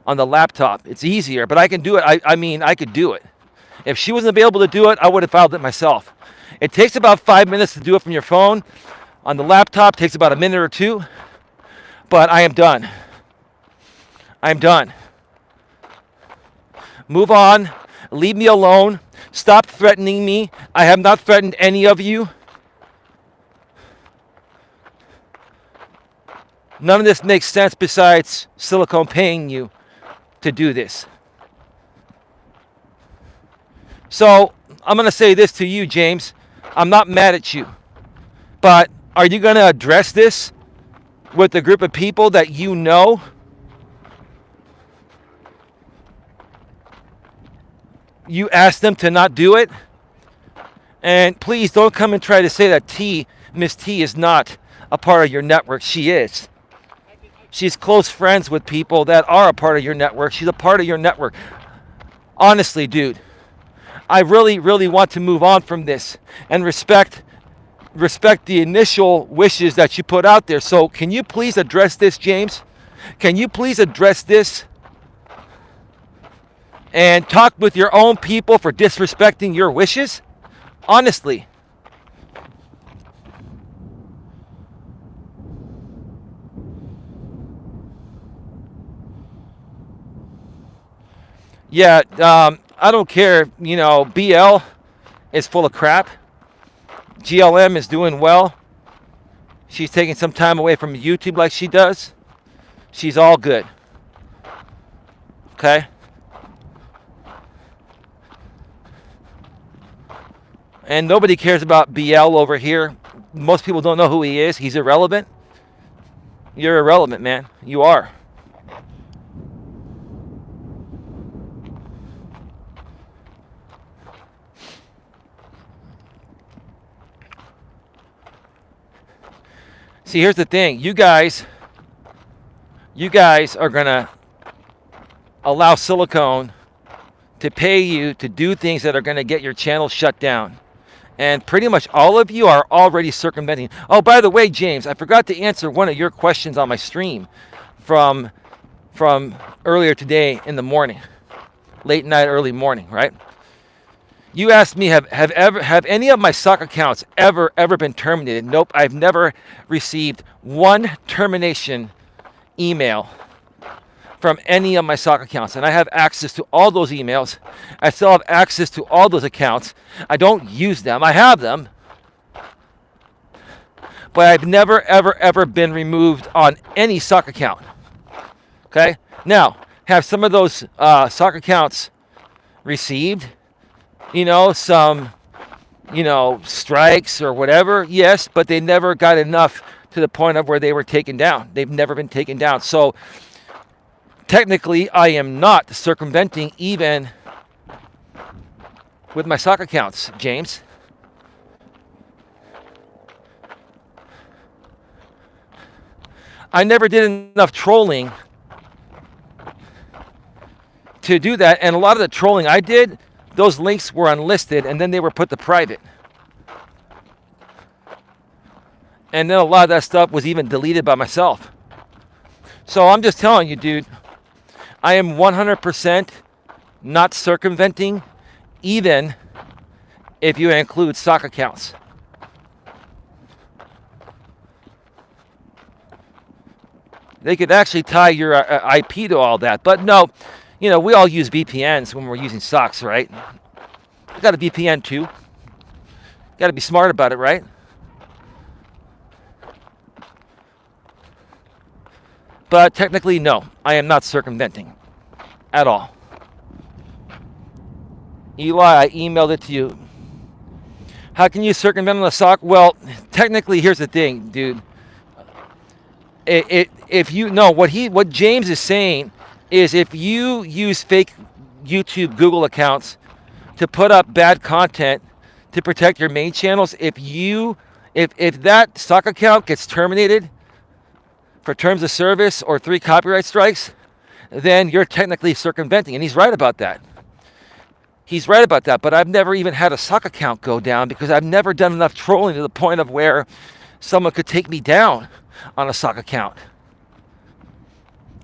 on the laptop. It's easier, but I can do it. I mean, I could do it. If she wasn't able to do it, I would have filed it myself. It takes about 5 minutes to do it from your phone. On the laptop, it takes about a minute or two. But I am done. I'm done. Move on. Leave me alone. Stop threatening me. I have not threatened any of you. None of this makes sense besides Silicone paying you to do this. So I'm going to say this to you, James. I'm not mad at you. But are you going to address this with a group of people that you know? You ask them to not do it? And please don't come and try to say that Miss T is not a part of your network. She is. She's close friends with people that are a part of your network. She's a part of your network. Honestly, dude, I really, really want to move on from this and respect the initial wishes that you put out there. So can you please address this, James? Can you please address this? And talk with your own people for disrespecting your wishes? Honestly. Yeah, I don't care. You know, BL is full of crap. GLM is doing well. She's taking some time away from YouTube like she does. She's all good. Okay? And nobody cares about BL over here. Most people don't know who he is. He's irrelevant. You're irrelevant, man. You are. See, here's the thing. You guys are going to allow Silicone to pay you to do things that are going to get your channel shut down. And pretty much all of you are already circumventing. Oh, by the way, James, I forgot to answer one of your questions on my stream from earlier today in the morning. Late night, early morning, right? You asked me, have any of my sock accounts ever been terminated? Nope, I've never received one termination email from any of my sock accounts, and I have access to all those emails. I still have access to all those accounts. I don't use them. I have them, but I've never ever been removed on any sock account. Okay? Now, have some of those sock accounts received, some, strikes or whatever? Yes, but they never got enough to the point of where they were taken down. They've never been taken down. So technically, I am not circumventing even with my sock accounts, James. I never did enough trolling to do that. And a lot of the trolling I did, those links were unlisted, and then they were put to private. And then a lot of that stuff was even deleted by myself. So I'm just telling you, dude, I am 100% not circumventing, even if you include sock accounts. They could actually tie your IP to all that. But no, we all use VPNs when we're using socks, right? I got a VPN too. Got to be smart about it, right? But technically, no, I am not circumventing at all. Eli, I emailed it to you. How can you circumvent on a sock? Well, technically, here's the thing, dude. If you know what James is saying is, if you use fake YouTube, Google accounts to put up bad content to protect your main channels, if that sock account gets terminated for terms of service or 3 copyright strikes, then you're technically circumventing, and he's right about that. He's right about that, but I've never even had a sock account go down because I've never done enough trolling to the point of where someone could take me down on a sock account.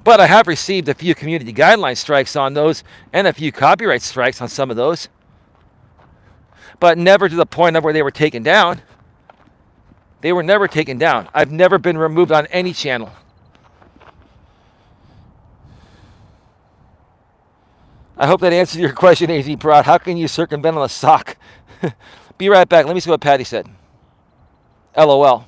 But I have received a few community guideline strikes on those and a few copyright strikes on some of those, but never to the point of where they were taken down. They were never taken down. I've never been removed on any channel. I hope that answers your question, AZ Prod. How can you circumvent on a sock? Be right back. Let me see what Patty said. LOL.